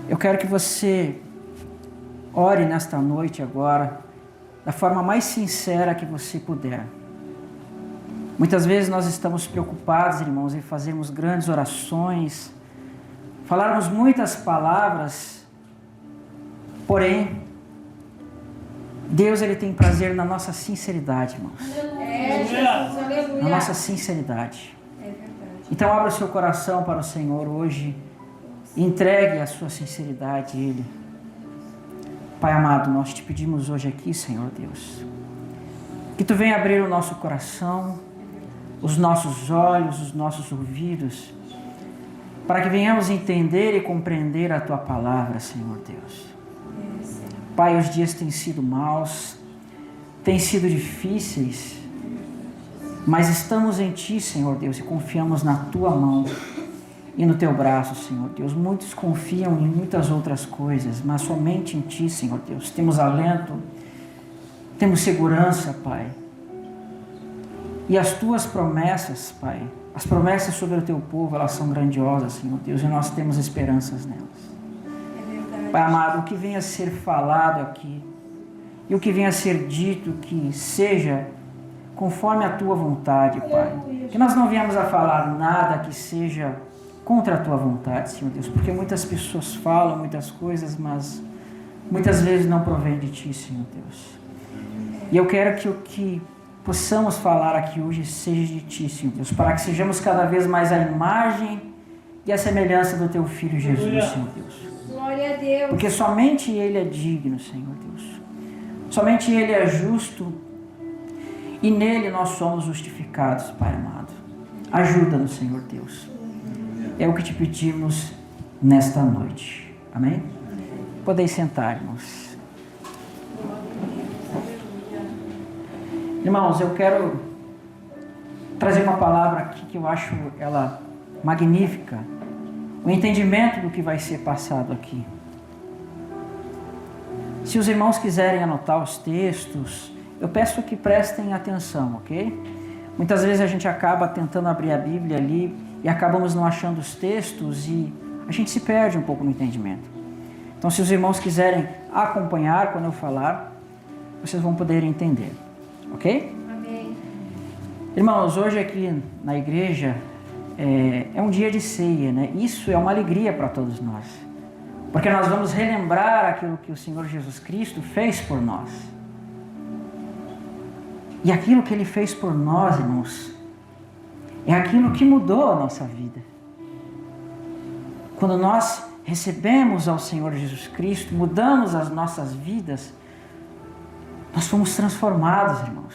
Eu quero que você ore nesta noite agora, da forma mais sincera que você puder. Muitas vezes nós estamos preocupados, irmãos, em fazermos grandes orações, falarmos muitas palavras, porém, Deus ele tem prazer na nossa sinceridade, irmãos. Jesus, na nossa sinceridade. Então abra o seu coração para o Senhor hoje, entregue a sua sinceridade a Ele. Pai amado, nós te pedimos hoje aqui, Senhor Deus, que Tu venha abrir o nosso coração, os nossos olhos, os nossos ouvidos, para que venhamos entender e compreender a Tua palavra, Senhor Deus. Pai, os dias têm sido maus, têm sido difíceis, mas estamos em Ti, Senhor Deus, e confiamos na Tua mão e no Teu braço, Senhor Deus. Muitos confiam em muitas outras coisas, mas somente em Ti, Senhor Deus. Temos alento, temos segurança, Pai. E as Tuas promessas, Pai, as promessas sobre o Teu povo, elas são grandiosas, Senhor Deus, e nós temos esperanças nelas. Pai amado, o que venha a ser falado aqui, e o que venha a ser dito, que seja conforme a Tua vontade, Pai. Que nós não venhamos a falar nada que seja contra a Tua vontade, Senhor Deus, porque muitas pessoas falam muitas coisas, mas muitas vezes não provém de Ti, Senhor Deus. E eu quero que o que possamos falar aqui hoje seja de Ti, Senhor Deus, para que sejamos cada vez mais a imagem e a semelhança do Teu Filho Jesus, Senhor Deus. Glória a Deus. Porque somente Ele é digno, Senhor Deus. Somente Ele é justo e nele nós somos justificados, Pai amado. Ajuda-nos, Senhor Deus. É o que te pedimos nesta noite. Amém? Podeis sentar, irmãos. Irmãos, eu quero trazer uma palavra aqui que eu acho ela magnífica. O entendimento do que vai ser passado aqui. Se os irmãos quiserem anotar os textos, eu peço que prestem atenção, ok? Muitas vezes a gente acaba tentando abrir a Bíblia ali e acabamos não achando os textos e a gente se perde um pouco no entendimento. Então, se os irmãos quiserem acompanhar quando eu falar, vocês vão poder entender, ok? Amém. Irmãos, hoje aqui na igreja é um dia de ceia, né? Isso é uma alegria para todos nós, porque nós vamos relembrar aquilo que o Senhor Jesus Cristo fez por nós. E aquilo que Ele fez por nós, irmãos, é aquilo que mudou a nossa vida. Quando nós recebemos ao Senhor Jesus Cristo, mudamos as nossas vidas, nós fomos transformados, irmãos.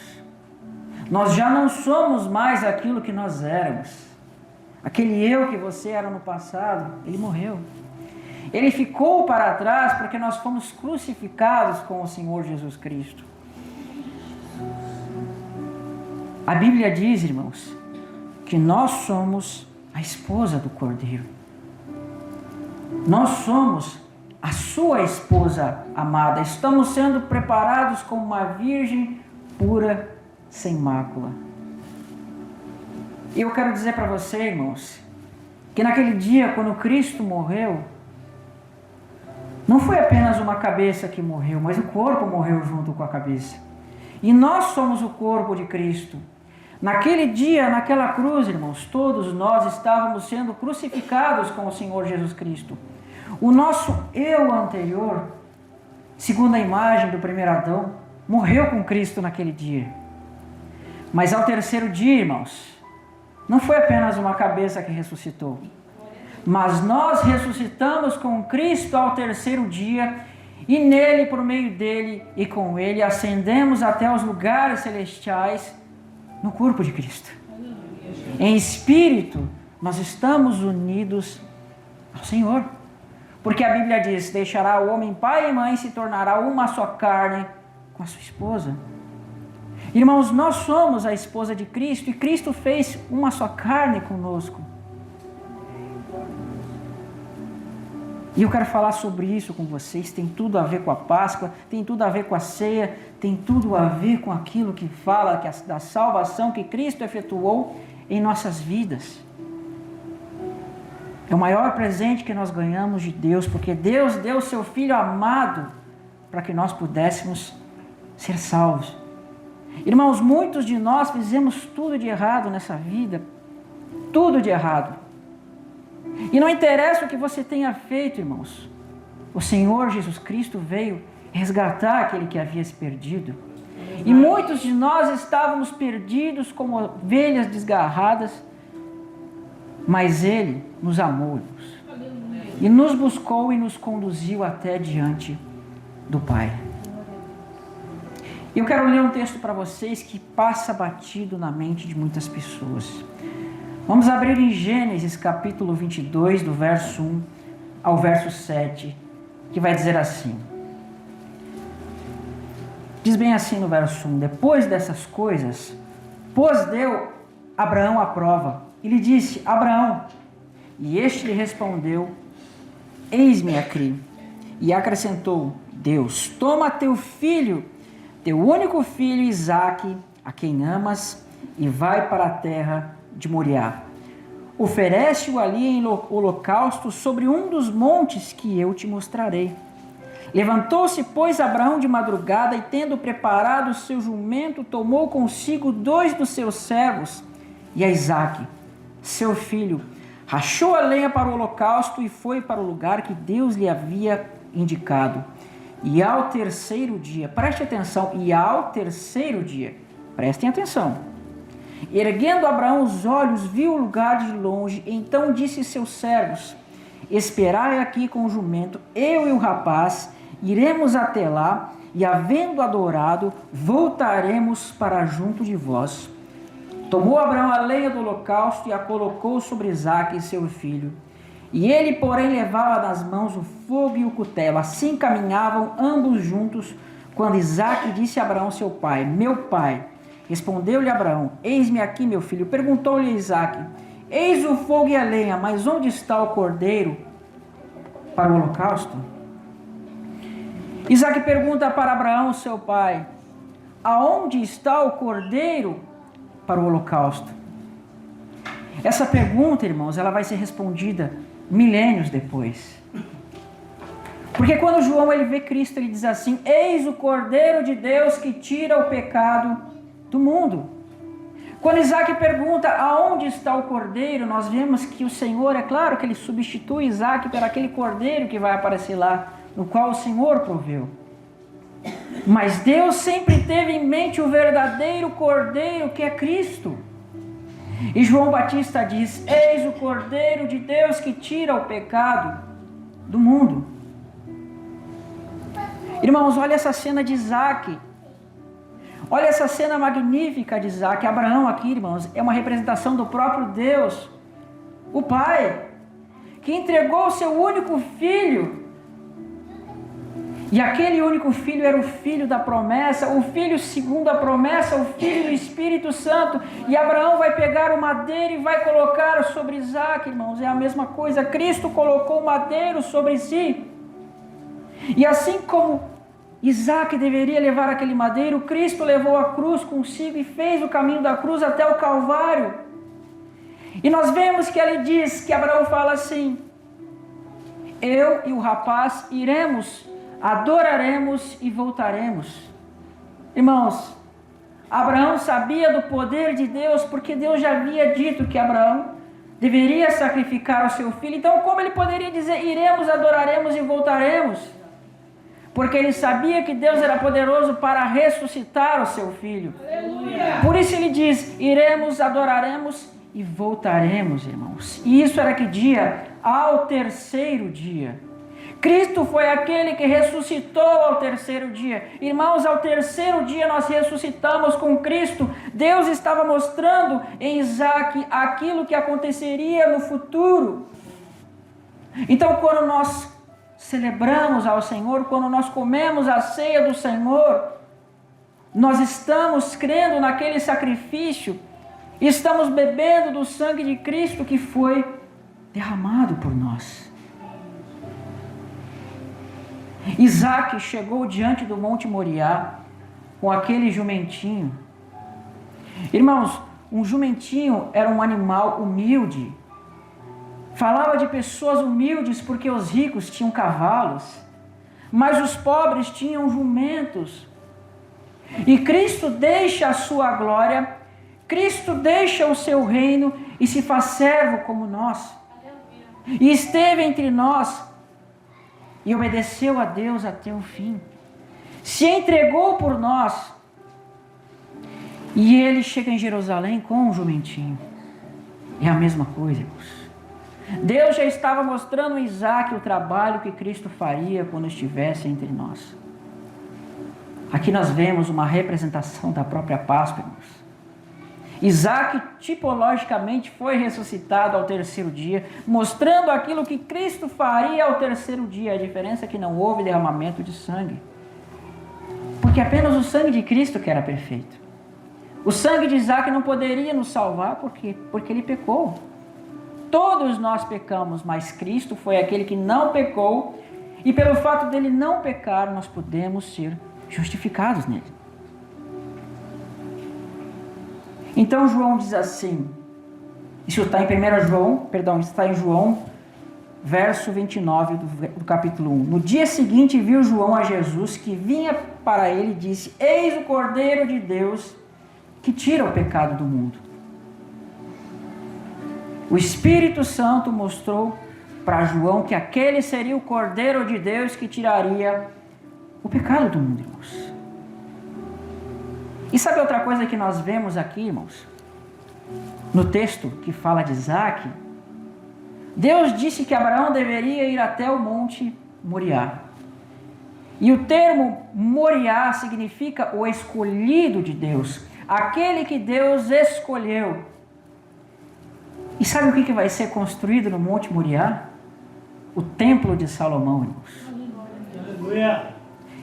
Nós já não somos mais aquilo que nós éramos. Aquele eu que você era no passado, ele morreu. Ele ficou para trás porque nós fomos crucificados com o Senhor Jesus Cristo. A Bíblia diz, irmãos, que nós somos a esposa do Cordeiro. Nós somos a sua esposa amada. Estamos sendo preparados como uma virgem pura, sem mácula. E eu quero dizer para você, irmãos, que naquele dia, quando Cristo morreu, não foi apenas uma cabeça que morreu, mas o corpo morreu junto com a cabeça. E nós somos o corpo de Cristo. Naquele dia, naquela cruz, irmãos, todos nós estávamos sendo crucificados com o Senhor Jesus Cristo. O nosso eu anterior, segundo a imagem do primeiro Adão, morreu com Cristo naquele dia. Mas ao terceiro dia, irmãos, não foi apenas uma cabeça que ressuscitou, mas nós ressuscitamos com Cristo ao terceiro dia e nele, por meio dele e com ele, ascendemos até os lugares celestiais no corpo de Cristo. Em espírito, nós estamos unidos ao Senhor. Porque a Bíblia diz, deixará o homem pai e mãe e se tornará uma só carne com a sua esposa. Irmãos, nós somos a esposa de Cristo e Cristo fez uma só carne conosco. E eu quero falar sobre isso com vocês, tem tudo a ver com a Páscoa, tem tudo a ver com a ceia, tem tudo a ver com aquilo que fala da salvação que Cristo efetuou em nossas vidas. É o maior presente que nós ganhamos de Deus, porque Deus deu o seu Filho amado para que nós pudéssemos ser salvos. Irmãos, muitos de nós fizemos tudo de errado nessa vida, tudo de errado. E não interessa o que você tenha feito, irmãos. O Senhor Jesus Cristo veio resgatar aquele que havia se perdido. E muitos de nós estávamos perdidos como ovelhas desgarradas, mas Ele nos amou, irmãos, e nos buscou e nos conduziu até diante do Pai. Eu quero ler um texto para vocês que passa batido na mente de muitas pessoas. Vamos abrir em Gênesis capítulo 22, do verso 1 ao verso 7, que vai dizer assim. Diz bem assim no verso 1: Depois dessas coisas, deu Abraão à prova, e lhe disse: Abraão. E este lhe respondeu: Eis-me aqui. E acrescentou Deus: Toma teu filho, teu único filho Isaque, a quem amas, e vai para a terra de Moriá. Oferece-o ali em holocausto sobre um dos montes que eu te mostrarei. Levantou-se, pois, Abraão de madrugada, e tendo preparado o seu jumento, tomou consigo 2 dos seus servos e a Isaque, seu filho, rachou a lenha para o holocausto e foi para o lugar que Deus lhe havia indicado. E ao terceiro dia, preste atenção, prestem atenção, erguendo Abraão os olhos, viu o lugar de longe, então disse seus servos: Esperai aqui com o jumento, eu e o rapaz, iremos até lá, e havendo adorado, voltaremos para junto de vós. Tomou Abraão a lenha do holocausto e a colocou sobre Isaque, seu filho. E ele, porém, levava nas mãos o fogo e o cutelo. Assim caminhavam ambos juntos, quando Isaque disse a Abraão, seu pai: Meu pai. Respondeu-lhe Abraão: Eis-me aqui, meu filho. Perguntou-lhe Isaque: Eis o fogo e a lenha, mas onde está o cordeiro para o holocausto? Isaque pergunta para Abraão, seu pai: Aonde está o cordeiro para o holocausto? Essa pergunta, irmãos, ela vai ser respondida milênios depois. Porque quando João ele vê Cristo, ele diz assim: Eis o Cordeiro de Deus que tira o pecado do mundo. Quando Isaque pergunta aonde está o cordeiro, nós vemos que o Senhor, é claro que ele substitui Isaque por aquele cordeiro que vai aparecer lá, no qual o Senhor proveu. Mas Deus sempre teve em mente o verdadeiro cordeiro, que é Cristo. E João Batista diz: Eis o Cordeiro de Deus que tira o pecado do mundo. Irmãos, olha essa cena de Isaque. Olha essa cena magnífica de Isaque. Abraão aqui, irmãos, é uma representação do próprio Deus, o Pai, que entregou o seu único filho. E aquele único filho era o filho da promessa, o filho segundo a promessa, o filho do Espírito Santo. E Abraão vai pegar o madeiro e vai colocar sobre Isaque, irmãos. É a mesma coisa, Cristo colocou o madeiro sobre si. E assim como Isaque deveria levar aquele madeiro, Cristo levou a cruz consigo e fez o caminho da cruz até o Calvário. E nós vemos que ele diz, que Abraão fala assim: eu e o rapaz iremos, adoraremos e voltaremos. Irmãos, Abraão sabia do poder de Deus, porque Deus já havia dito que Abraão deveria sacrificar o seu filho. Então como ele poderia dizer iremos, adoraremos e voltaremos? Porque ele sabia que Deus era poderoso para ressuscitar o seu filho. Aleluia. Por isso ele diz: iremos, adoraremos e voltaremos, irmãos. E isso era que dia? Ao terceiro dia. Cristo foi aquele que ressuscitou ao terceiro dia. Irmãos, ao terceiro dia nós ressuscitamos com Cristo. Deus estava mostrando em Isaque aquilo que aconteceria no futuro. Então, quando nós celebramos ao Senhor, quando nós comemos a ceia do Senhor, nós estamos crendo naquele sacrifício, estamos bebendo do sangue de Cristo que foi derramado por nós. Isaque chegou diante do Monte Moriá com aquele jumentinho. Irmãos, um jumentinho era um animal humilde. Falava de pessoas humildes porque os ricos tinham cavalos, mas os pobres tinham jumentos. E Cristo deixa a sua glória, Cristo deixa o seu reino e se faz servo como nós. E esteve entre nós e obedeceu a Deus até o fim. Se entregou por nós. E ele chega em Jerusalém com um jumentinho. É a mesma coisa, irmãos. Deus já estava mostrando a Isaac o trabalho que Cristo faria quando estivesse entre nós. Aqui nós vemos uma representação da própria Páscoa, irmãos. Isaac tipologicamente foi ressuscitado ao terceiro dia, mostrando aquilo que Cristo faria ao terceiro dia. A diferença é que não houve derramamento de sangue, porque apenas o sangue de Cristo que era perfeito. O sangue de Isaac não poderia nos salvar, por quê? Porque ele pecou. Todos nós pecamos, mas Cristo foi aquele que não pecou, e pelo fato dele não pecar, nós podemos ser justificados nele. Então João diz assim, isso está em João, verso 29 do capítulo 1. No dia seguinte viu João a Jesus que vinha para ele e disse: Eis o Cordeiro de Deus que tira o pecado do mundo. O Espírito Santo mostrou para João que aquele seria o Cordeiro de Deus que tiraria o pecado do mundo, irmãos. E sabe outra coisa que nós vemos aqui, irmãos? No texto que fala de Isaac, Deus disse que Abraão deveria ir até o monte Moriá. E o termo Moriá significa o escolhido de Deus, aquele que Deus escolheu. E sabe o que vai ser construído no monte Moriá? O templo de Salomão, irmãos. Aleluia.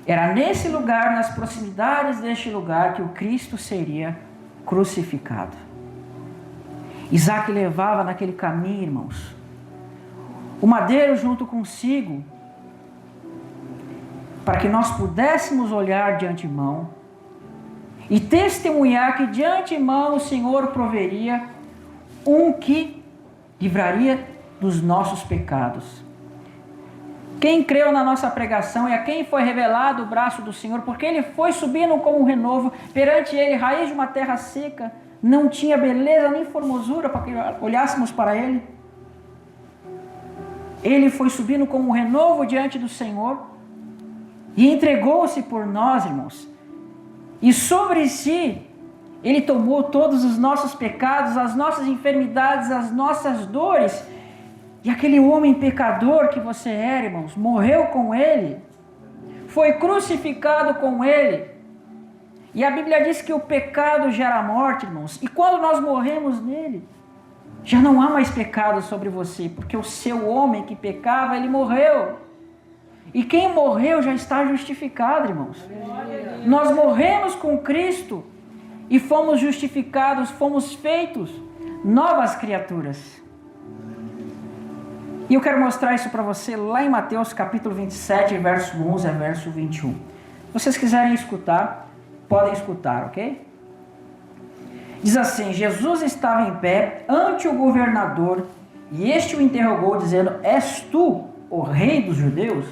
Era nesse lugar, nas proximidades deste lugar, que o Cristo seria crucificado. Isaac levava naquele caminho, irmãos, o madeiro junto consigo, para que nós pudéssemos olhar de antemão e testemunhar que de antemão o Senhor proveria um que livraria dos nossos pecados. Quem creu na nossa pregação e a quem foi revelado o braço do Senhor, porque ele foi subindo como um renovo, perante ele, raiz de uma terra seca, não tinha beleza nem formosura para que olhássemos para ele. Ele foi subindo como um renovo diante do Senhor e entregou-se por nós, irmãos. E sobre si, ele tomou todos os nossos pecados, as nossas enfermidades, as nossas dores. E aquele homem pecador que você era, irmãos, morreu com ele, foi crucificado com ele. E a Bíblia diz que o pecado gera morte, irmãos. E quando nós morremos nele, já não há mais pecado sobre você, porque o seu homem que pecava, ele morreu. E quem morreu já está justificado, irmãos. Nós morremos com Cristo e fomos justificados, fomos feitos novas criaturas. E eu quero mostrar isso para você lá em Mateus capítulo 27, verso 11 a verso 21. Se vocês quiserem escutar, podem escutar, ok? Diz assim: Jesus estava em pé ante o governador e este o interrogou dizendo: És tu o rei dos judeus?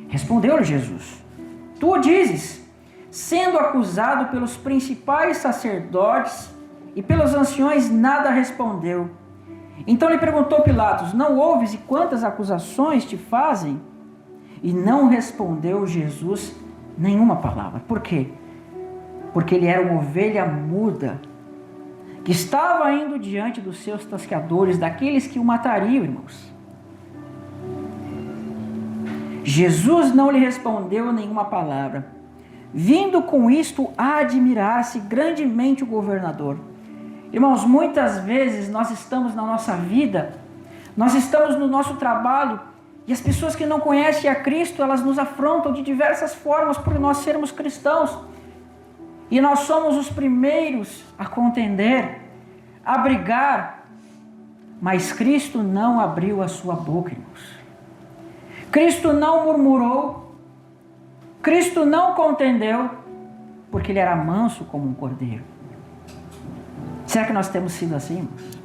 Respondeu-lhe Jesus: Tu o dizes. Sendo acusado pelos principais sacerdotes e pelos anciões, nada respondeu. Então lhe perguntou Pilatos: Não ouves e quantas acusações te fazem? E não respondeu Jesus nenhuma palavra. Por quê? Porque ele era uma ovelha muda, que estava indo diante dos seus tosqueadores, daqueles que o matariam, irmãos. Jesus não lhe respondeu nenhuma palavra, vindo com isto a admirar-se grandemente o governador. Irmãos, muitas vezes nós estamos na nossa vida, nós estamos no nosso trabalho, e as pessoas que não conhecem a Cristo, elas nos afrontam de diversas formas por nós sermos cristãos. E nós somos os primeiros a contender, a brigar, mas Cristo não abriu a sua boca, irmãos. Cristo não murmurou, Cristo não contendeu, porque ele era manso como um cordeiro. Será que nós temos sido assim, irmãos?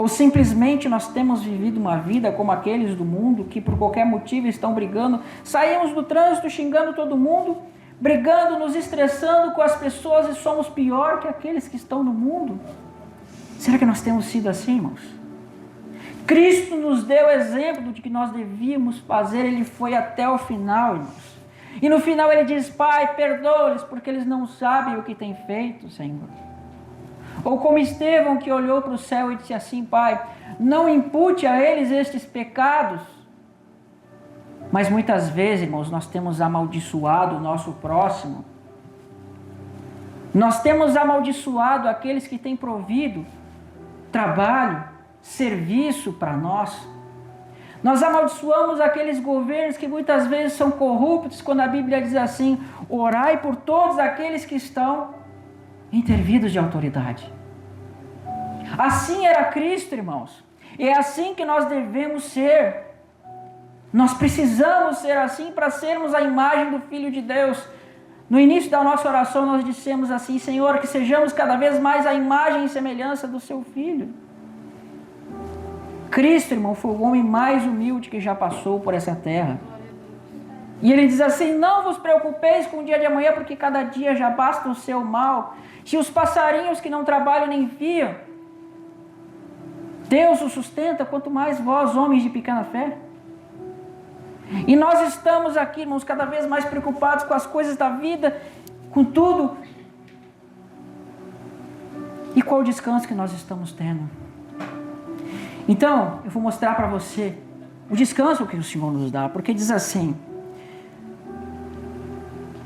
Ou simplesmente nós temos vivido uma vida como aqueles do mundo que por qualquer motivo estão brigando, saímos do trânsito xingando todo mundo, brigando, nos estressando com as pessoas e somos pior que aqueles que estão no mundo? Será que nós temos sido assim, irmãos? Cristo nos deu exemplo do que nós devíamos fazer, ele foi até o final, irmãos. E no final ele diz: Pai, perdoa-lhes porque eles não sabem o que têm feito, Senhor. Ou como Estevão, que olhou para o céu e disse assim: Pai, não impute a eles estes pecados. Mas muitas vezes, irmãos, nós temos amaldiçoado o nosso próximo. Nós temos amaldiçoado aqueles que têm provido trabalho, serviço para nós. Nós amaldiçoamos aqueles governos que muitas vezes são corruptos, quando a Bíblia diz assim: orai por todos aqueles que estão intervidos de autoridade. Assim era Cristo, irmãos. E é assim que nós devemos ser. Nós precisamos ser assim para sermos a imagem do Filho de Deus. No início da nossa oração nós dissemos assim: Senhor, que sejamos cada vez mais a imagem e semelhança do Seu Filho. Cristo, irmão, foi o homem mais humilde que já passou por essa terra. E ele diz assim: não vos preocupeis com o dia de amanhã, porque cada dia já basta o seu mal. Se os passarinhos que não trabalham nem fiam, Deus os sustenta, quanto mais vós, homens de pequena fé. E nós estamos aqui, irmãos, cada vez mais preocupados com as coisas da vida, com tudo. E qual o descanso que nós estamos tendo? Então, eu vou mostrar para você o descanso que o Senhor nos dá, porque diz assim: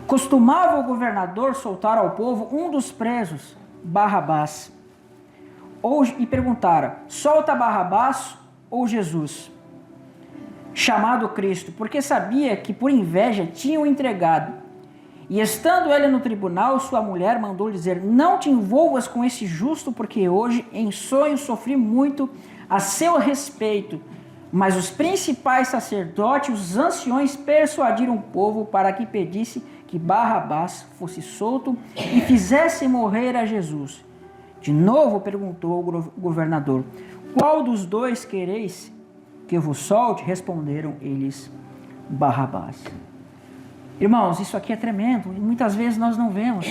costumava o governador soltar ao povo um dos presos, Barrabás, e perguntara: solta Barrabás ou Jesus, chamado Cristo, porque sabia que por inveja tinham entregado. E estando ele no tribunal, sua mulher mandou dizer: não te envolvas com esse justo, porque hoje em sonho sofri muito a seu respeito. Mas os principais sacerdotes, os anciões, persuadiram o povo para que pedisse que Barrabás fosse solto e fizesse morrer a Jesus. De novo perguntou o governador: qual dos dois quereis que eu vos solte? Responderam eles: Barrabás. Irmãos, isso aqui é tremendo e muitas vezes nós não vemos.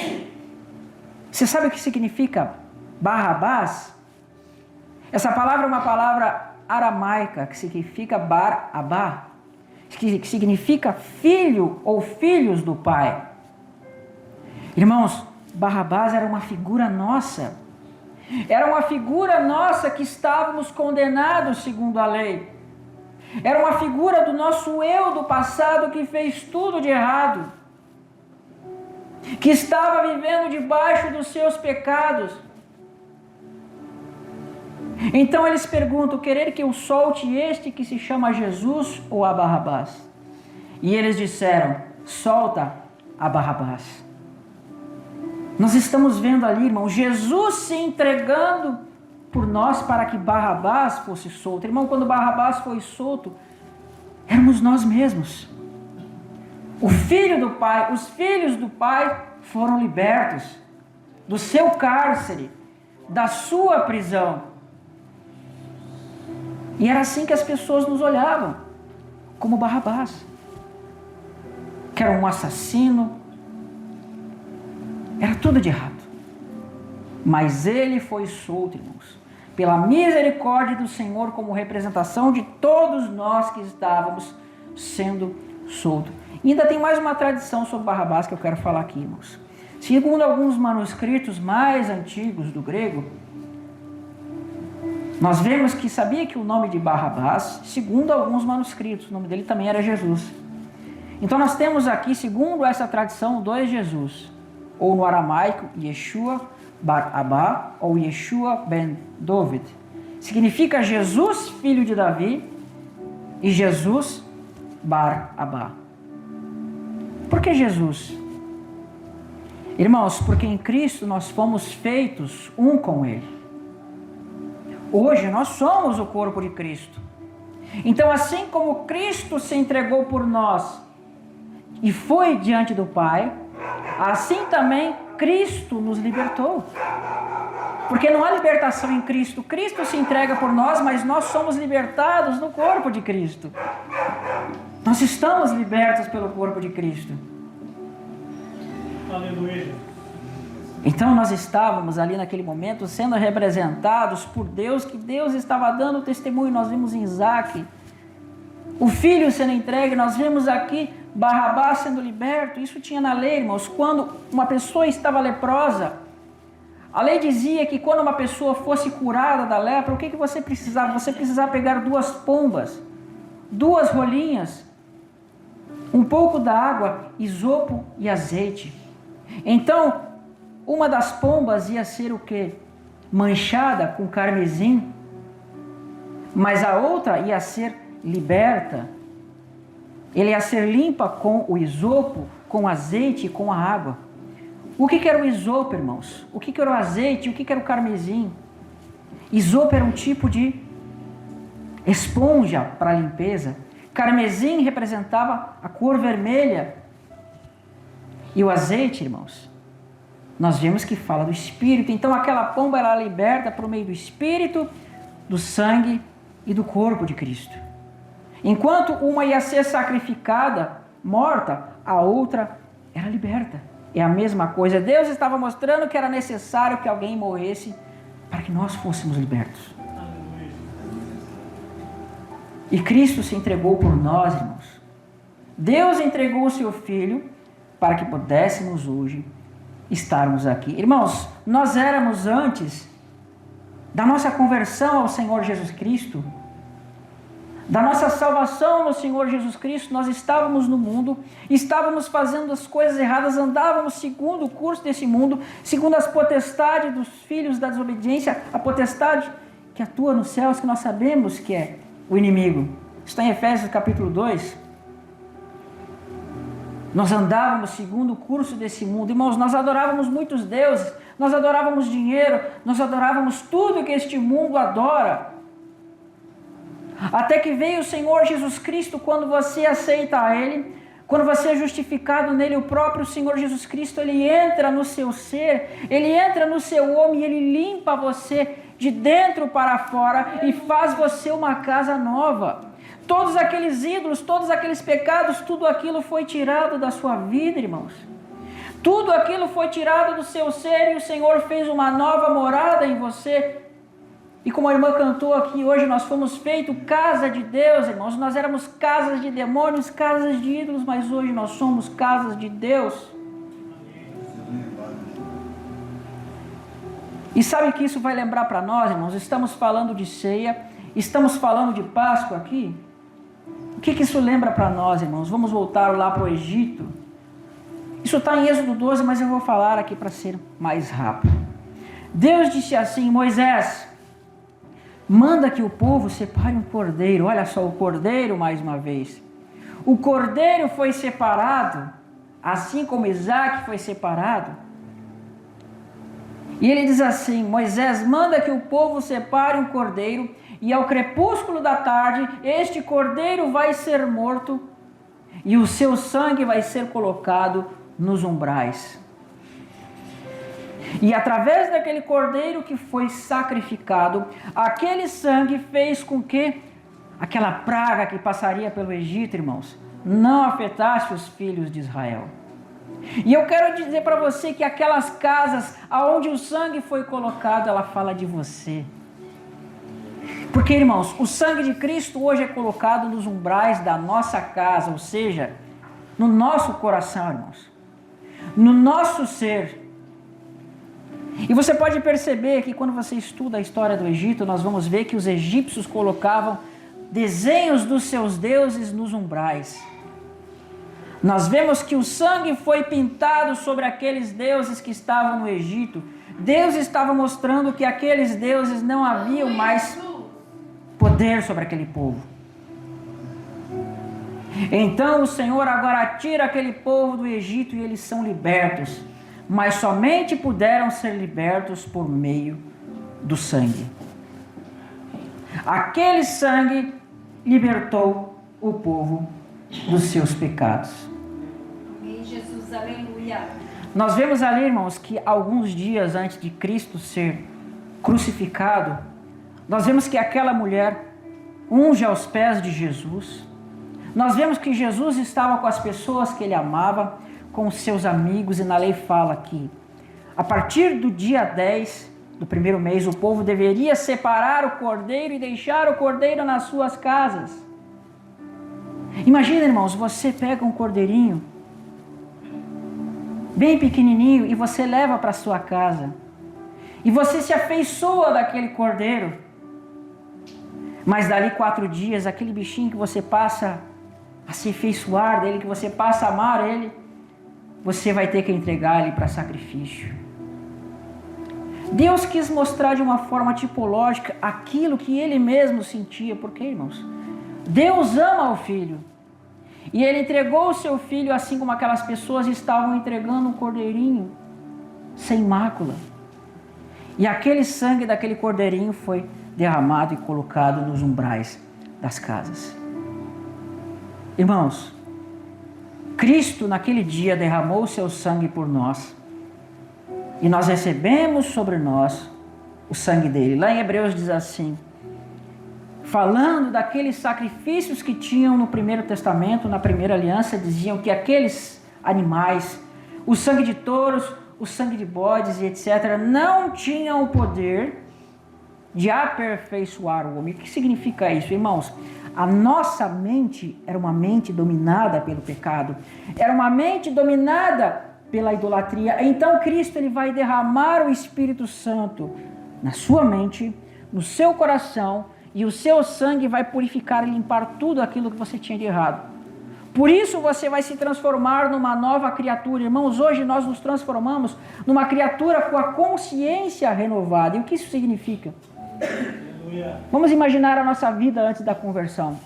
Você sabe o que significa Barrabás? Essa palavra é uma palavra aramaica que significa Bar-Abá, que significa filho ou filhos do pai. Irmãos, Barrabás era uma figura nossa. Era uma figura nossa que estávamos condenados segundo a lei. Era uma figura do nosso eu do passado que fez tudo de errado, que estava vivendo debaixo dos seus pecados. Então eles perguntam: querer que eu solte este que se chama Jesus ou a Barrabás? E eles disseram: solta a Barrabás. Nós estamos vendo ali, irmão, Jesus se entregando por nós para que Barrabás fosse solto. Irmão, quando Barrabás foi solto, éramos nós mesmos. O filho do Pai, os filhos do Pai foram libertos do seu cárcere, da sua prisão. E era assim que as pessoas nos olhavam, como Barrabás, que era um assassino, era tudo de errado. Mas ele foi solto, irmãos, pela misericórdia do Senhor, como representação de todos nós que estávamos sendo soltos. E ainda tem mais uma tradição sobre Barrabás que eu quero falar aqui, irmãos. Segundo alguns manuscritos mais antigos do grego, nós vemos que sabia que o nome de Barrabás, segundo alguns manuscritos, o nome dele também era Jesus. Então nós temos aqui, segundo essa tradição, dois Jesus, ou no aramaico, Yeshua Bar-Abá, ou Yeshua ben Dovid. Significa Jesus, filho de Davi, e Jesus Bar-Abá. Por que Jesus? Irmãos, porque em Cristo nós fomos feitos um com Ele. Hoje nós somos o corpo de Cristo. Então, assim como Cristo se entregou por nós e foi diante do Pai, assim também Cristo nos libertou. Porque não há libertação em Cristo. Cristo se entrega por nós, mas nós somos libertados no corpo de Cristo. Nós estamos libertos pelo corpo de Cristo. Aleluia. Então nós estávamos ali naquele momento sendo representados por Deus, que Deus estava dando testemunho. Nós vimos em Isaac o filho sendo entregue, nós vimos aqui Barrabás sendo liberto. Isso tinha na lei, irmãos. Quando uma pessoa estava leprosa, a lei dizia que quando uma pessoa fosse curada da lepra, o que você precisava? Você precisava pegar 2 pombas, 2 rolinhas, um pouco da água, isopo e azeite. Então, uma das pombas ia ser o quê? Manchada com carmesim, mas a outra ia ser liberta. Ele ia ser limpa com o isopo, com o azeite e com a água. O que era o isopo, irmãos? O que era o azeite? O que era o carmesim? Isopo era um tipo de esponja para limpeza. Carmesim representava a cor vermelha. E o azeite, irmãos, nós vemos que fala do Espírito. Então aquela pomba era liberta por meio do Espírito, do sangue e do corpo de Cristo. Enquanto uma ia ser sacrificada, morta, a outra era liberta. É a mesma coisa. Deus estava mostrando que era necessário que alguém morresse para que nós fôssemos libertos. E Cristo se entregou por nós, irmãos. Deus entregou o seu Filho para que pudéssemos hoje estarmos aqui. Irmãos, nós éramos antes da nossa conversão ao Senhor Jesus Cristo, da nossa salvação no Senhor Jesus Cristo, nós estávamos no mundo, estávamos fazendo as coisas erradas, andávamos segundo o curso desse mundo, segundo as potestades dos filhos da desobediência, a potestade que atua nos céus, que nós sabemos que é o inimigo. Está em Efésios capítulo 2. Nós andávamos segundo o curso desse mundo. Irmãos, nós adorávamos muitos deuses, nós adorávamos dinheiro, nós adorávamos tudo que este mundo adora. Até que veio o Senhor Jesus Cristo. Quando você aceita a Ele, quando você é justificado nele, o próprio Senhor Jesus Cristo, Ele entra no seu ser, Ele entra no seu homem e Ele limpa você de dentro para fora e faz você uma casa nova. Todos aqueles ídolos, todos aqueles pecados, tudo aquilo foi tirado da sua vida, irmãos. Tudo aquilo foi tirado do seu ser e o Senhor fez uma nova morada em você. E como a irmã cantou aqui hoje, nós fomos feitos casa de Deus, irmãos. Nós éramos casas de demônios, casas de ídolos, mas hoje nós somos casas de Deus. E sabe que isso vai lembrar para nós, irmãos? Estamos falando de ceia, estamos falando de Páscoa aqui. O que isso lembra para nós, irmãos? Vamos voltar lá para o Egito. Isso está em Êxodo 12, mas eu vou falar aqui para ser mais rápido. Deus disse assim: Moisés, manda que o povo separe um cordeiro. Olha só, o cordeiro mais uma vez. O cordeiro foi separado, assim como Isaac foi separado. E ele diz assim: Moisés, manda que o povo separe um cordeiro, e ao crepúsculo da tarde, este cordeiro vai ser morto, e o seu sangue vai ser colocado nos umbrais. E através daquele cordeiro que foi sacrificado, aquele sangue fez com que aquela praga que passaria pelo Egito, irmãos, não afetasse os filhos de Israel. E eu quero dizer para você que aquelas casas aonde o sangue foi colocado, ela fala de você. Porque, irmãos, o sangue de Cristo hoje é colocado nos umbrais da nossa casa, ou seja, no nosso coração, irmãos, no nosso ser. E você pode perceber que quando você estuda a história do Egito, nós vamos ver que os egípcios colocavam desenhos dos seus deuses nos umbrais. Nós vemos que o sangue foi pintado sobre aqueles deuses que estavam no Egito. Deus estava mostrando que aqueles deuses não haviam mais poder sobre aquele povo. Então o Senhor agora tira aquele povo do Egito e eles são libertos. Mas somente puderam ser libertos por meio do sangue. Aquele sangue libertou o povo dos seus pecados. Amém, Jesus, aleluia. Nós vemos ali, irmãos, que alguns dias antes de Cristo ser crucificado, nós vemos que aquela mulher unge aos pés de Jesus. Nós vemos que Jesus estava com as pessoas que ele amava, com os seus amigos, e na lei fala que a partir do dia 10 do primeiro mês, o povo deveria separar o cordeiro e deixar o cordeiro nas suas casas. Imagina, irmãos, você pega um cordeirinho bem pequenininho e você leva para sua casa. E você se afeiçoa daquele cordeiro. Mas dali 4 dias, aquele bichinho que você passa a se afeiçoar dele, que você passa a amar ele, você vai ter que entregar ele para sacrifício. Deus quis mostrar de uma forma tipológica aquilo que ele mesmo sentia. Por quê, irmãos? Deus ama o Filho. E ele entregou o seu Filho assim como aquelas pessoas estavam entregando um cordeirinho sem mácula. E aquele sangue daquele cordeirinho foi derramado e colocado nos umbrais das casas. Irmãos, Cristo naquele dia derramou o seu sangue por nós. E nós recebemos sobre nós o sangue dele. Lá em Hebreus diz assim, falando daqueles sacrifícios que tinham no Primeiro Testamento, na Primeira Aliança, diziam que aqueles animais, o sangue de touros, o sangue de bodes e etc., não tinham o poder de aperfeiçoar o homem. O que significa isso, irmãos? A nossa mente era uma mente dominada pelo pecado, era uma mente dominada pela idolatria. Então Cristo ele vai derramar o Espírito Santo na sua mente, no seu coração, e o seu sangue vai purificar e limpar tudo aquilo que você tinha de errado. Por isso você vai se transformar numa nova criatura. Irmãos, hoje nós nos transformamos numa criatura com a consciência renovada. E o que isso significa? Vamos imaginar a nossa vida antes da conversão.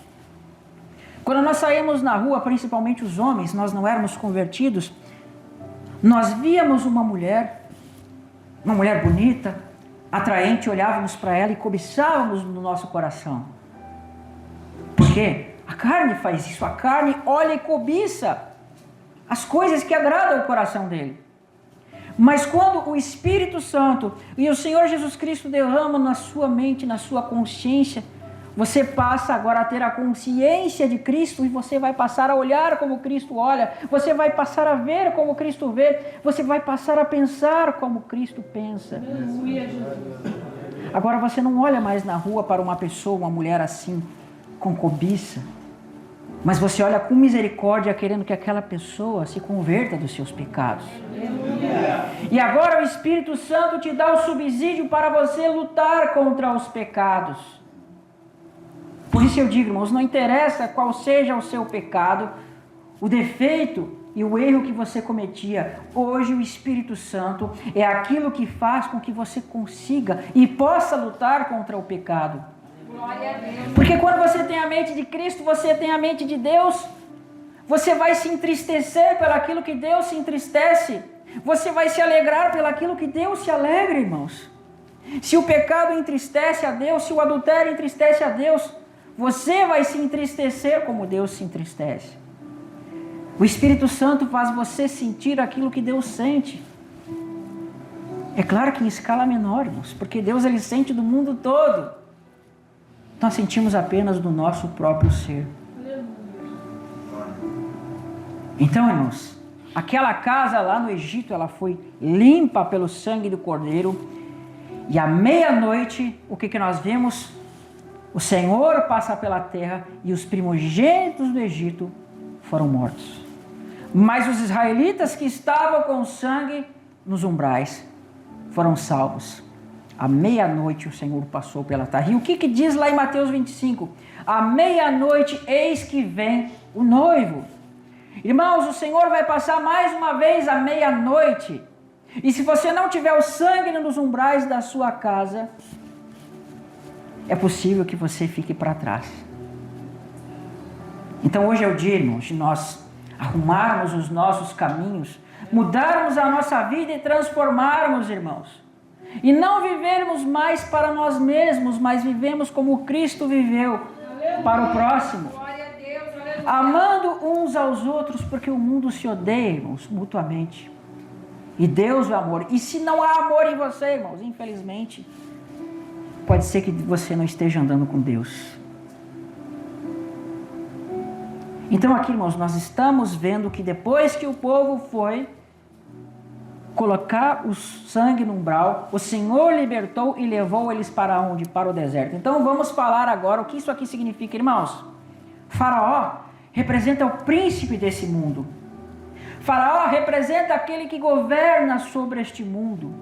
Quando nós saímos na rua, principalmente os homens, nós não éramos convertidos, nós víamos uma mulher bonita, atraente, olhávamos para ela e cobiçávamos no nosso coração. Por quê? A carne faz isso, a carne olha e cobiça as coisas que agradam o coração dele. Mas quando o Espírito Santo e o Senhor Jesus Cristo derramam na sua mente, na sua consciência, você passa agora a ter a consciência de Cristo e você vai passar a olhar como Cristo olha, você vai passar a ver como Cristo vê, você vai passar a pensar como Cristo pensa. Agora você não olha mais na rua para uma pessoa, uma mulher assim, com cobiça, mas você olha com misericórdia, querendo que aquela pessoa se converta dos seus pecados. E agora o Espírito Santo te dá o subsídio para você lutar contra os pecados. Por isso eu digo, irmãos, não interessa qual seja o seu pecado, o defeito e o erro que você cometia. Hoje o Espírito Santo é aquilo que faz com que você consiga e possa lutar contra o pecado. Glória a Deus. Porque quando você tem a mente de Cristo, você tem a mente de Deus. Você vai se entristecer pelaquilo que Deus se entristece. Você vai se alegrar pelaquilo que Deus se alegra, irmãos. Se o pecado entristece a Deus, se o adultério entristece a Deus, você vai se entristecer como Deus se entristece. O Espírito Santo faz você sentir aquilo que Deus sente. É claro que em escala menor, irmãos, porque Deus ele sente do mundo todo. Nós sentimos apenas do nosso próprio ser. Então, irmãos, aquela casa lá no Egito, ela foi limpa pelo sangue do Cordeiro. E à meia-noite, o que nós vemos? O Senhor passa pela terra e os primogênitos do Egito foram mortos. Mas os israelitas que estavam com sangue nos umbrais foram salvos. À meia-noite o Senhor passou pela terra. E o que diz lá em Mateus 25? À meia-noite eis que vem o noivo. Irmãos, o Senhor vai passar mais uma vez à meia-noite. E se você não tiver o sangue nos umbrais da sua casa, é possível que você fique para trás. Então hoje é o dia, irmãos, de nós arrumarmos os nossos caminhos, mudarmos a nossa vida e transformarmos, irmãos. E não vivermos mais para nós mesmos, mas vivemos como Cristo viveu, para o próximo. Amando uns aos outros, porque o mundo se odeia, irmãos, mutuamente. E Deus é o amor. E se não há amor em você, irmãos, infelizmente, pode ser que você não esteja andando com Deus. Então aqui, irmãos, nós estamos vendo que depois que o povo foi colocar o sangue no umbral, o Senhor libertou e levou eles para onde? Para o deserto. Então vamos falar agora o que isso aqui significa, irmãos. Faraó representa o príncipe desse mundo. Faraó representa aquele que governa sobre este mundo.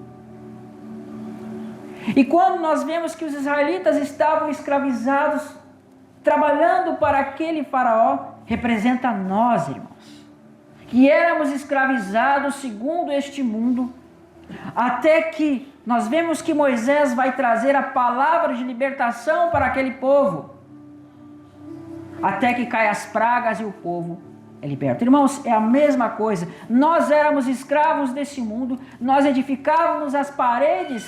E quando nós vemos que os israelitas estavam escravizados, trabalhando para aquele faraó, representa nós, irmãos, que éramos escravizados segundo este mundo, até que nós vemos que Moisés vai trazer a palavra de libertação para aquele povo, até que caem as pragas e o povo é liberto. Irmãos, é a mesma coisa. Nós éramos escravos desse mundo, nós edificávamos as paredes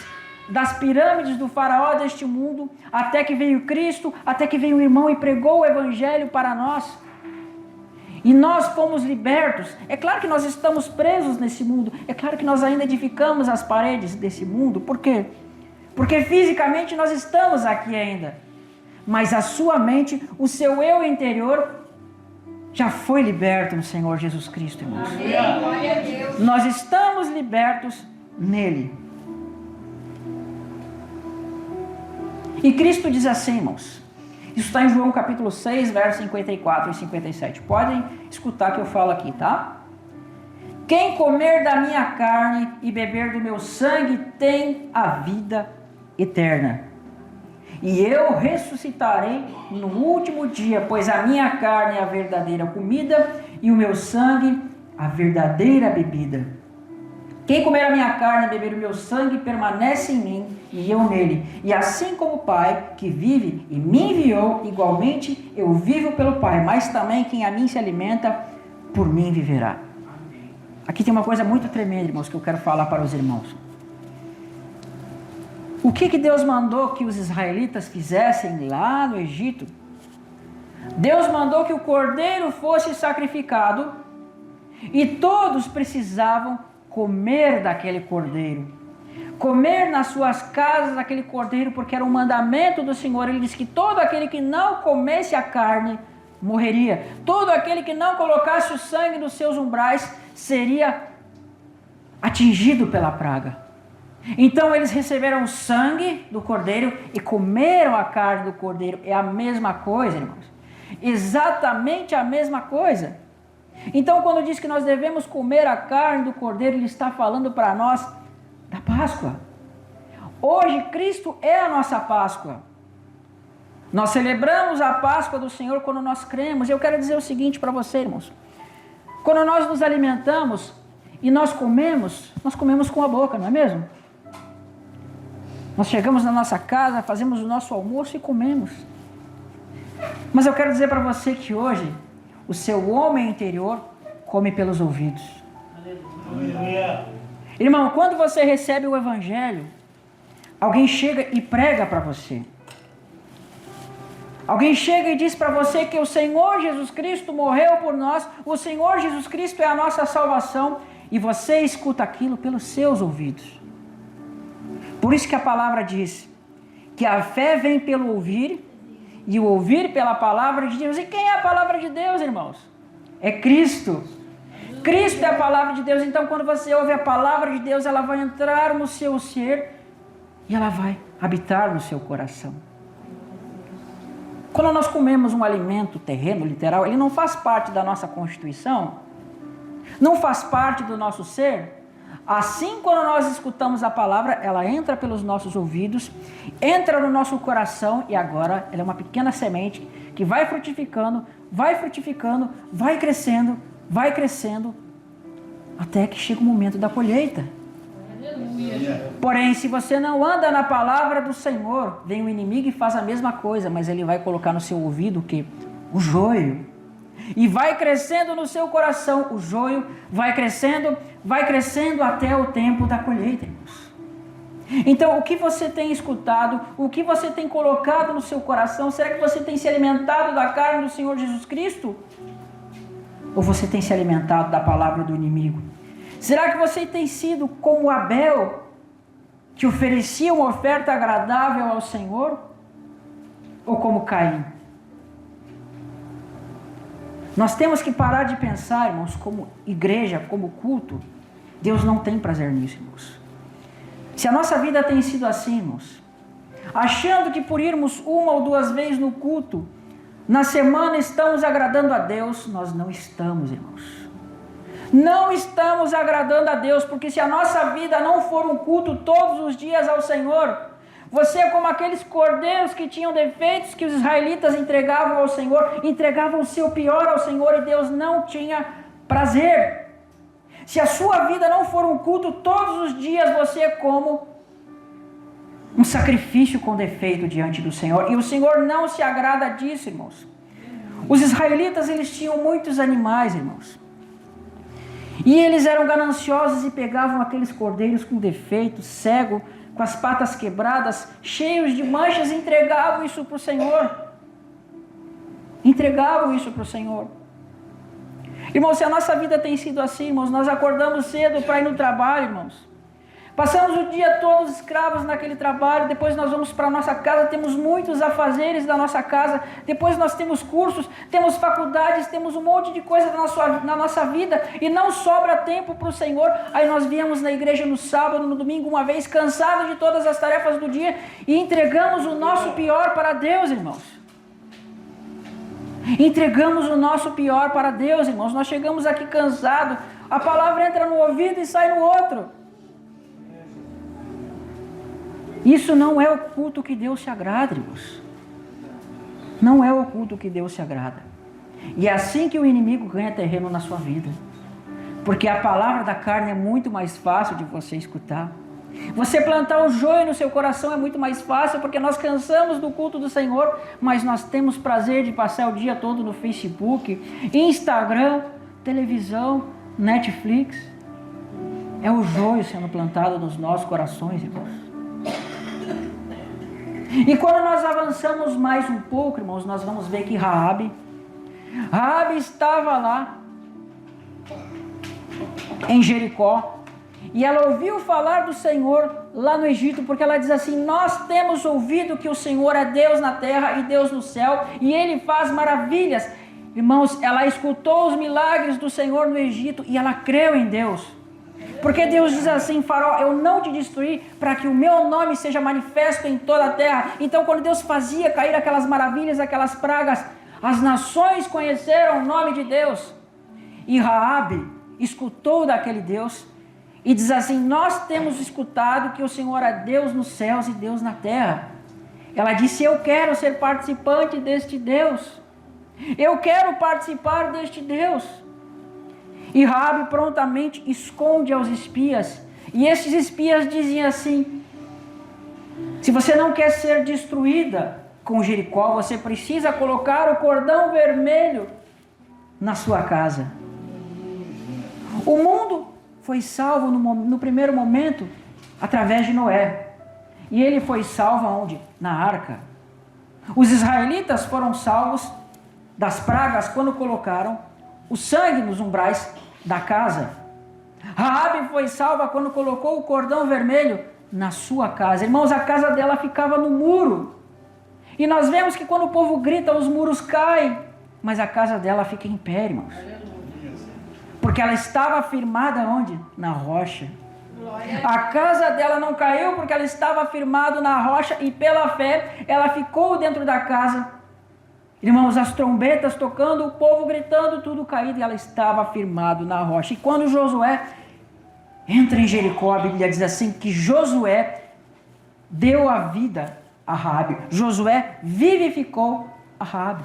das pirâmides do faraó deste mundo, até que veio Cristo, até que veio o irmão e pregou o evangelho para nós. E nós fomos libertos. É claro que nós estamos presos nesse mundo. É claro que nós ainda edificamos as paredes desse mundo. Por quê? Porque fisicamente nós estamos aqui ainda. Mas a sua mente, o seu eu interior, já foi liberto no Senhor Jesus Cristo, irmãos. Amém. Glória a Deus. Nós estamos libertos nele. E Cristo diz assim, irmãos. Isso está em João capítulo 6, versos 54 e 57. Podem escutar que eu falo aqui, tá? Quem comer da minha carne e beber do meu sangue tem a vida eterna. E eu ressuscitarei no último dia, pois a minha carne é a verdadeira comida e o meu sangue a verdadeira bebida. Quem comer a minha carne e beber o meu sangue permanece em mim e eu nele. E assim como o Pai que vive e me enviou, igualmente eu vivo pelo Pai. Mas também quem a mim se alimenta, por mim viverá. Aqui tem uma coisa muito tremenda, irmãos, que eu quero falar para os irmãos. O que Deus mandou que os israelitas fizessem lá no Egito? Deus mandou que o cordeiro fosse sacrificado e todos precisavam comer daquele cordeiro, comer nas suas casas daquele cordeiro, porque era um mandamento do Senhor. Ele disse que todo aquele que não comesse a carne morreria, todo aquele que não colocasse o sangue nos seus umbrais seria atingido pela praga. Então eles receberam o sangue do cordeiro e comeram a carne do cordeiro. É a mesma coisa, irmãos, exatamente a mesma coisa. Então, quando diz que nós devemos comer a carne do cordeiro, ele está falando para nós da Páscoa. Hoje, Cristo é a nossa Páscoa. Nós celebramos a Páscoa do Senhor quando nós cremos. Eu quero dizer o seguinte para você, irmãos. Quando nós nos alimentamos e nós comemos com a boca, não é mesmo? Nós chegamos na nossa casa, fazemos o nosso almoço e comemos. Mas eu quero dizer para você que hoje o seu homem interior come pelos ouvidos. Aleluia. Irmão, quando você recebe o evangelho, alguém chega e prega para você. Alguém chega e diz para você que o Senhor Jesus Cristo morreu por nós, o Senhor Jesus Cristo é a nossa salvação, e você escuta aquilo pelos seus ouvidos. Por isso que a palavra diz que a fé vem pelo ouvir, e o ouvir pela palavra de Deus. E quem é a palavra de Deus, irmãos? É Cristo. Cristo é a palavra de Deus. Então, quando você ouve a palavra de Deus, ela vai entrar no seu ser e ela vai habitar no seu coração. Quando nós comemos um alimento terreno, literal, ele não faz parte da nossa constituição, não faz parte do nosso ser. Assim, quando nós escutamos a palavra, ela entra pelos nossos ouvidos, entra no nosso coração e agora ela é uma pequena semente que vai frutificando, vai crescendo, até que chega o momento da colheita. Porém, se você não anda na palavra do Senhor, vem o inimigo e faz a mesma coisa, mas ele vai colocar no seu ouvido o quê? O joio. E vai crescendo no seu coração, o joio vai crescendo até o tempo da colheita, irmãos. Então, o que você tem escutado, o que você tem colocado no seu coração, será que você tem se alimentado da carne do Senhor Jesus Cristo? Ou você tem se alimentado da palavra do inimigo? Será que você tem sido como Abel, que oferecia uma oferta agradável ao Senhor, ou como Caim? Nós temos que parar de pensar, irmãos, como igreja, como culto. Deus não tem prazer nisso, irmãos. Se a nossa vida tem sido assim, irmãos, achando que por irmos uma ou duas vezes no culto, na semana estamos agradando a Deus, nós não estamos, irmãos. Não estamos agradando a Deus, porque se a nossa vida não for um culto todos os dias ao Senhor, você é como aqueles cordeiros que tinham defeitos que os israelitas entregavam ao Senhor, entregavam o seu pior ao Senhor e Deus não tinha prazer. Se a sua vida não for um culto todos os dias, você é como um sacrifício com defeito diante do Senhor. E o Senhor não se agrada disso, irmãos. Os israelitas, eles tinham muitos animais, irmãos. E eles eram gananciosos e pegavam aqueles cordeiros com defeito, cego, com as patas quebradas, cheios de manchas, e entregavam isso para o Senhor. Entregavam isso para o Senhor. Irmãos, se a nossa vida tem sido assim, irmãos, nós acordamos cedo para ir no trabalho, irmãos. Passamos o dia todos escravos naquele trabalho, depois nós vamos para a nossa casa, temos muitos afazeres da nossa casa, depois nós temos cursos, temos faculdades, temos um monte de coisa na nossa vida, e não sobra tempo para o Senhor. Aí nós viemos na igreja no sábado, no domingo, uma vez, cansados de todas as tarefas do dia, e entregamos o nosso pior para Deus, irmãos. Entregamos o nosso pior para Deus, irmãos. Nós chegamos aqui cansados, a palavra entra no ouvido e sai no outro. Isso não é o culto que Deus se agrada, irmãos. Não é o culto que Deus se agrada. E é assim que o inimigo ganha terreno na sua vida. Porque a palavra da carne é muito mais fácil de você escutar. Você plantar o joio no seu coração é muito mais fácil, porque nós cansamos do culto do Senhor, mas nós temos prazer de passar o dia todo no Facebook, Instagram, televisão, Netflix. É o joio sendo plantado nos nossos corações, irmãos. E quando nós avançamos mais um pouco, irmãos, nós vamos ver que Raabe estava lá em Jericó, e ela ouviu falar do Senhor lá no Egito, porque ela diz assim: nós temos ouvido que o Senhor é Deus na terra e Deus no céu, e Ele faz maravilhas. Irmãos, ela escutou os milagres do Senhor no Egito, e ela creu em Deus. Porque Deus diz assim: Faraó, eu não te destruí para que o meu nome seja manifesto em toda a terra. Então, quando Deus fazia cair aquelas maravilhas, aquelas pragas, as nações conheceram o nome de Deus. E Raabe escutou daquele Deus e diz assim: nós temos escutado que o Senhor é Deus nos céus e Deus na terra. Ela disse: eu quero ser participante deste Deus. Eu quero participar deste Deus. E Raabe prontamente esconde aos espias. E esses espias diziam assim: se você não quer ser destruída com Jericó, você precisa colocar o cordão vermelho na sua casa. O mundo foi salvo no primeiro momento através de Noé. E ele foi salvo aonde? Na arca. Os israelitas foram salvos das pragas quando colocaram o sangue nos umbrais da casa. Raabe foi salva quando colocou o cordão vermelho na sua casa. Irmãos, a casa dela ficava no muro. E nós vemos que quando o povo grita, os muros caem. Mas a casa dela fica em pé, irmãos. Porque ela estava firmada onde? Na rocha. A casa dela não caiu porque ela estava firmada na rocha, e pela fé ela ficou dentro da casa. Irmãos, as trombetas tocando, o povo gritando, tudo caído, e ela estava firmado na rocha. E quando Josué entra em Jericó, a Bíblia diz assim, que Josué deu a vida a Raabe. Josué vivificou a Raabe.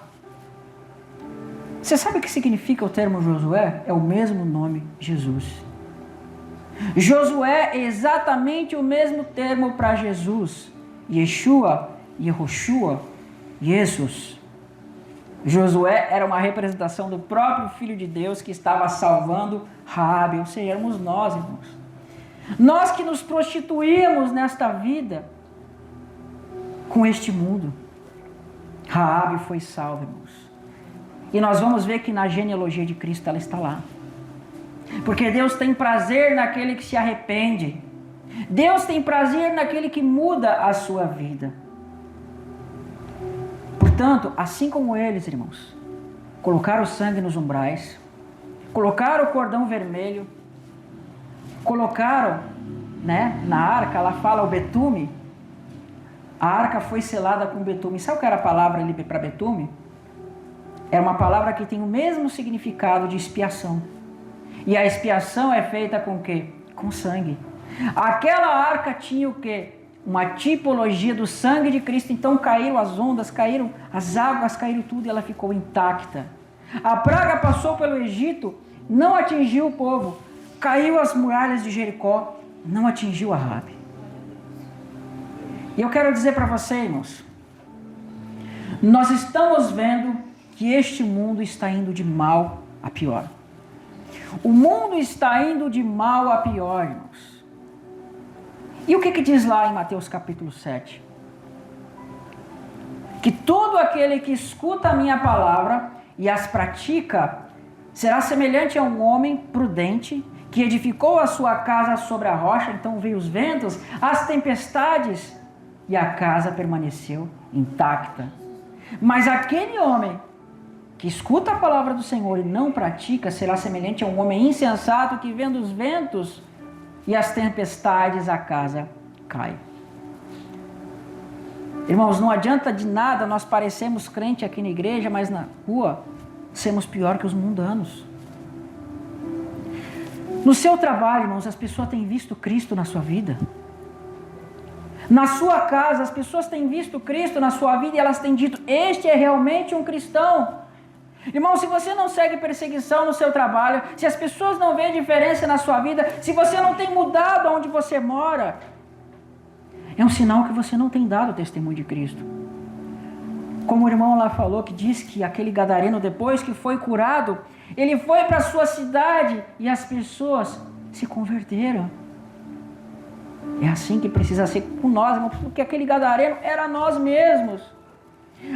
Você sabe o que significa o termo Josué? É o mesmo nome, Jesus. Josué é exatamente o mesmo termo para Jesus. Yeshua, Yehoshua, Jesus. Josué era uma representação do próprio Filho de Deus que estava salvando Raabe, ou seja, éramos nós, irmãos. Nós que nos prostituímos nesta vida com este mundo. Raabe foi salva, irmãos. E nós vamos ver que na genealogia de Cristo ela está lá. Porque Deus tem prazer naquele que se arrepende. Deus tem prazer naquele que muda a sua vida. Portanto, assim como eles, irmãos, colocaram o sangue nos umbrais, colocaram o cordão vermelho, colocaram, na arca, lá fala o betume, a arca foi selada com betume. Sabe o que era a palavra ali para betume? Era uma palavra que tem o mesmo significado de expiação. E a expiação é feita com o quê? Com sangue. Aquela arca tinha o quê? Uma tipologia do sangue de Cristo. Então caíram as ondas, caíram as águas, caíram tudo e ela ficou intacta. A praga passou pelo Egito, não atingiu o povo. Caiu as muralhas de Jericó, não atingiu Raabe. E eu quero dizer para você, irmãos, nós estamos vendo que este mundo está indo de mal a pior. O mundo está indo de mal a pior, irmãos. E o que diz lá em Mateus capítulo 7? Que todo aquele que escuta a minha palavra e as pratica, será semelhante a um homem prudente, que edificou a sua casa sobre a rocha. Então veio os ventos, as tempestades, e a casa permaneceu intacta. Mas aquele homem que escuta a palavra do Senhor e não pratica, será semelhante a um homem insensato que, vendo os ventos e as tempestades, a casa cai. Irmãos, não adianta de nada nós parecemos crente aqui na igreja, mas na rua sermos pior que os mundanos. No seu trabalho, irmãos, as pessoas têm visto Cristo na sua vida. Na sua casa, as pessoas têm visto Cristo na sua vida e elas têm dito: este é realmente um cristão. Irmão, se você não segue perseguição no seu trabalho, se as pessoas não veem diferença na sua vida, se você não tem mudado onde você mora, é um sinal que você não tem dado testemunho de Cristo. Como o irmão lá falou, que diz que aquele gadareno, depois que foi curado, ele foi para a sua cidade e as pessoas se converteram. É assim que precisa ser com nós, irmão, porque aquele gadareno era nós mesmos.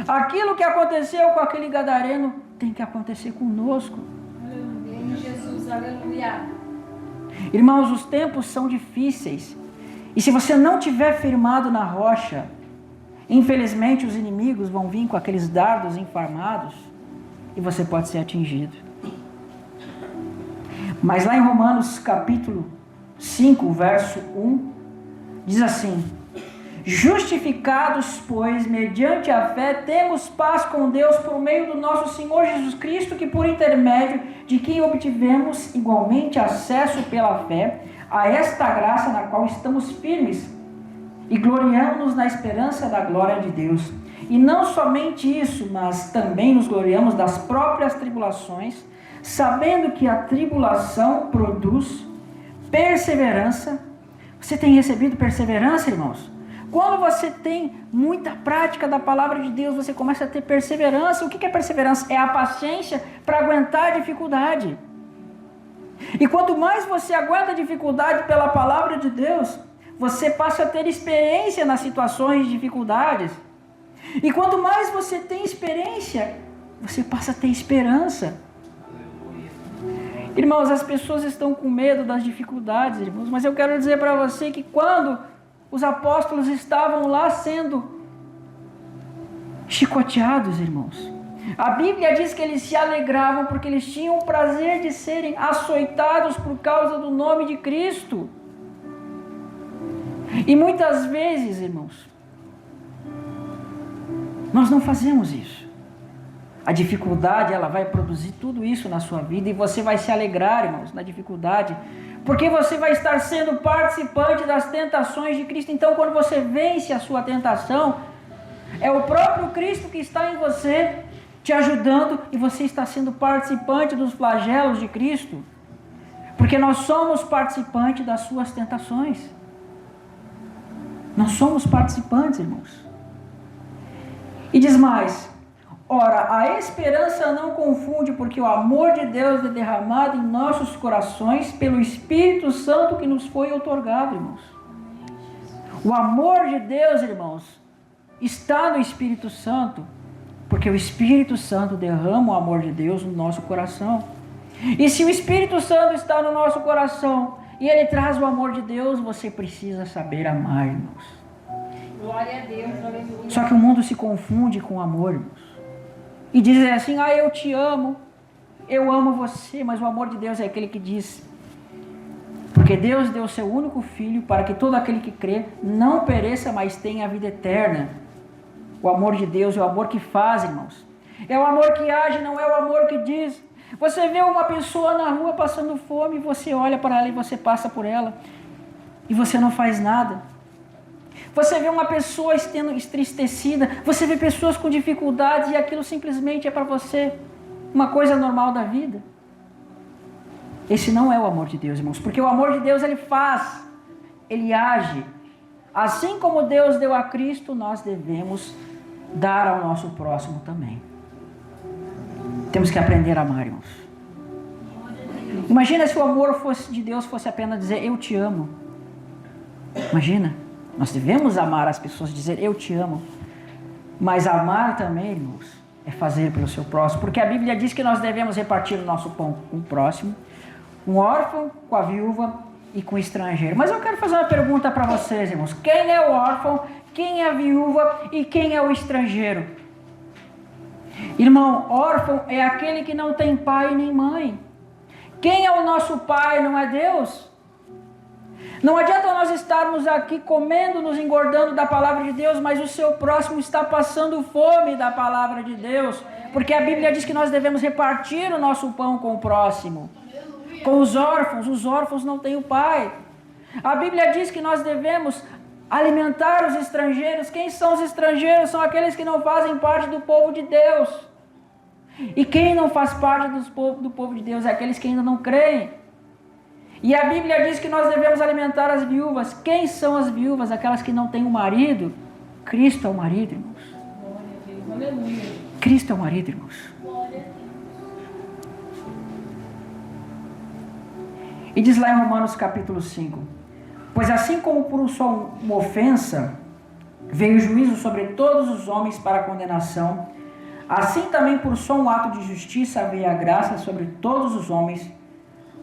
Aquilo que aconteceu com aquele gadareno tem que acontecer conosco. Aleluia, Jesus, aleluia. Irmãos, os tempos são difíceis. E se você não tiver firmado na rocha, infelizmente os inimigos vão vir com aqueles dardos inflamados e você pode ser atingido. Mas lá em Romanos capítulo 5, verso 1, diz assim: justificados, pois, mediante a fé, temos paz com Deus por meio do nosso Senhor Jesus Cristo, que por intermédio de quem obtivemos igualmente acesso pela fé a esta graça na qual estamos firmes e gloriamos-nos na esperança da glória de Deus. E não somente isso, mas também nos gloriamos das próprias tribulações, sabendo que a tribulação produz perseverança. Você tem recebido perseverança, irmãos? Quando você tem muita prática da palavra de Deus, você começa a ter perseverança. O que é perseverança? É a paciência para aguentar a dificuldade. E quanto mais você aguenta a dificuldade pela palavra de Deus, você passa a ter experiência nas situações de dificuldades. E quanto mais você tem experiência, você passa a ter esperança. Irmãos, as pessoas estão com medo das dificuldades, irmãos, mas eu quero dizer para você que quando os apóstolos estavam lá sendo chicoteados, irmãos, a Bíblia diz que eles se alegravam porque eles tinham o prazer de serem açoitados por causa do nome de Cristo. E muitas vezes, irmãos, nós não fazemos isso. A dificuldade, ela vai produzir tudo isso na sua vida e você vai se alegrar, irmãos, na dificuldade, porque você vai estar sendo participante das tentações de Cristo. Então, quando você vence a sua tentação, é o próprio Cristo que está em você, te ajudando, e você está sendo participante dos flagelos de Cristo, porque nós somos participantes das suas tentações. Nós somos participantes, irmãos. E diz mais: ora, a esperança não confunde, porque o amor de Deus é derramado em nossos corações pelo Espírito Santo que nos foi outorgado, irmãos. O amor de Deus, irmãos, está no Espírito Santo, porque o Espírito Santo derrama o amor de Deus no nosso coração. E se o Espírito Santo está no nosso coração e Ele traz o amor de Deus, você precisa saber amar, irmãos. Glória a Deus, aleluia. Só que o mundo se confunde com amor, irmãos. E dizem assim, eu te amo, eu amo você, mas o amor de Deus é aquele que diz, porque Deus deu o seu único filho para que todo aquele que crê não pereça, mas tenha a vida eterna. O amor de Deus é o amor que faz, irmãos. É o amor que age, não é o amor que diz. Você vê uma pessoa na rua passando fome, você olha para ela e você passa por ela, e você não faz nada. Você vê uma pessoa estando entristecida, você vê pessoas com dificuldades e aquilo simplesmente é para você uma coisa normal da vida. Esse não é o amor de Deus, irmãos, porque o amor de Deus ele faz, ele age. Assim como Deus deu a Cristo, nós devemos dar ao nosso próximo também. Temos que aprender a amar, irmãos. Imagina se o amor de Deus fosse apenas dizer eu te amo. Imagina. Nós devemos amar as pessoas, dizer eu te amo. Mas amar também, irmãos, é fazer pelo seu próximo. Porque a Bíblia diz que nós devemos repartir o nosso pão com o próximo, com o órfão, com a viúva e com o estrangeiro. Mas eu quero fazer uma pergunta para vocês, irmãos. Quem é o órfão, quem é a viúva e quem é o estrangeiro? Irmão, órfão é aquele que não tem pai nem mãe. Quem é o nosso pai, não é Deus? Não adianta nós estarmos aqui comendo, nos engordando da palavra de Deus, mas o seu próximo está passando fome da palavra de Deus, porque a Bíblia diz que nós devemos repartir o nosso pão com o próximo, com os órfãos não têm o pai. A Bíblia diz que nós devemos alimentar os estrangeiros. Quem são os estrangeiros? São aqueles que não fazem parte do povo de Deus. E quem não faz parte do povo de Deus é aqueles que ainda não creem. E a Bíblia diz que nós devemos alimentar as viúvas. Quem são as viúvas? Aquelas que não têm um marido. Cristo é o marido, irmãos. Cristo é o marido, irmãos. E diz lá em Romanos capítulo 5: pois assim como por só uma ofensa veio o juízo sobre todos os homens para a condenação, assim também por só um ato de justiça veio a graça sobre todos os homens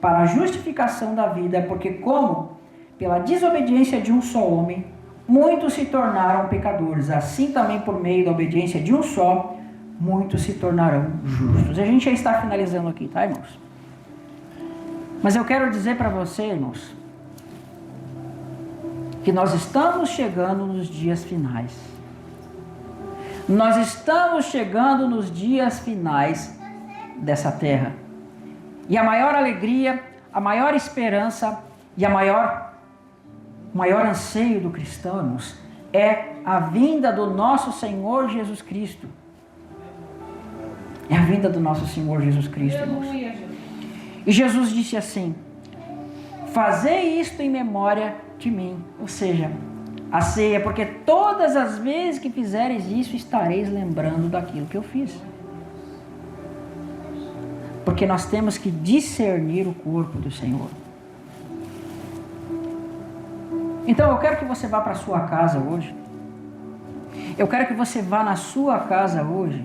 para a justificação da vida, porque como pela desobediência de um só homem muitos se tornaram pecadores, assim também por meio da obediência de um só muitos se tornarão justos. A gente já está finalizando aqui, tá, irmãos? Mas eu quero dizer para você, irmãos, que nós estamos chegando nos dias finais. Nós estamos chegando nos dias finais dessa terra. E a maior alegria, a maior esperança e o maior anseio do cristão, irmãos, é a vinda do nosso Senhor Jesus Cristo. É a vinda do nosso Senhor Jesus Cristo, irmãos. E Jesus disse assim: fazei isto em memória de mim. Ou seja, a ceia, porque todas as vezes que fizeres isso, estareis lembrando daquilo que eu fiz. Porque nós temos que discernir o corpo do Senhor. Então eu quero que você vá para a sua casa hoje. Eu quero que você vá na sua casa hoje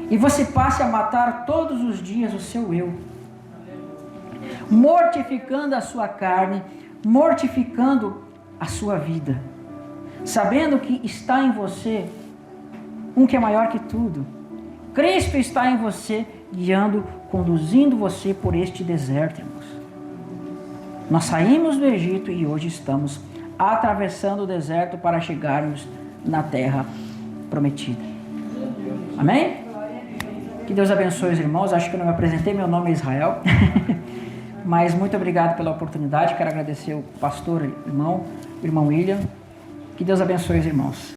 e você passe a matar todos os dias o seu eu, mortificando a sua carne, mortificando a sua vida, sabendo que está em você um que é maior que tudo. Cristo está em você, guiando, conduzindo você por este deserto, irmãos. Nós saímos do Egito e hoje estamos atravessando o deserto para chegarmos na terra prometida. Amém? Que Deus abençoe os irmãos. Acho que eu não me apresentei, meu nome é Israel. Mas muito obrigado pela oportunidade. Quero agradecer o pastor, irmão William. Que Deus abençoe os irmãos.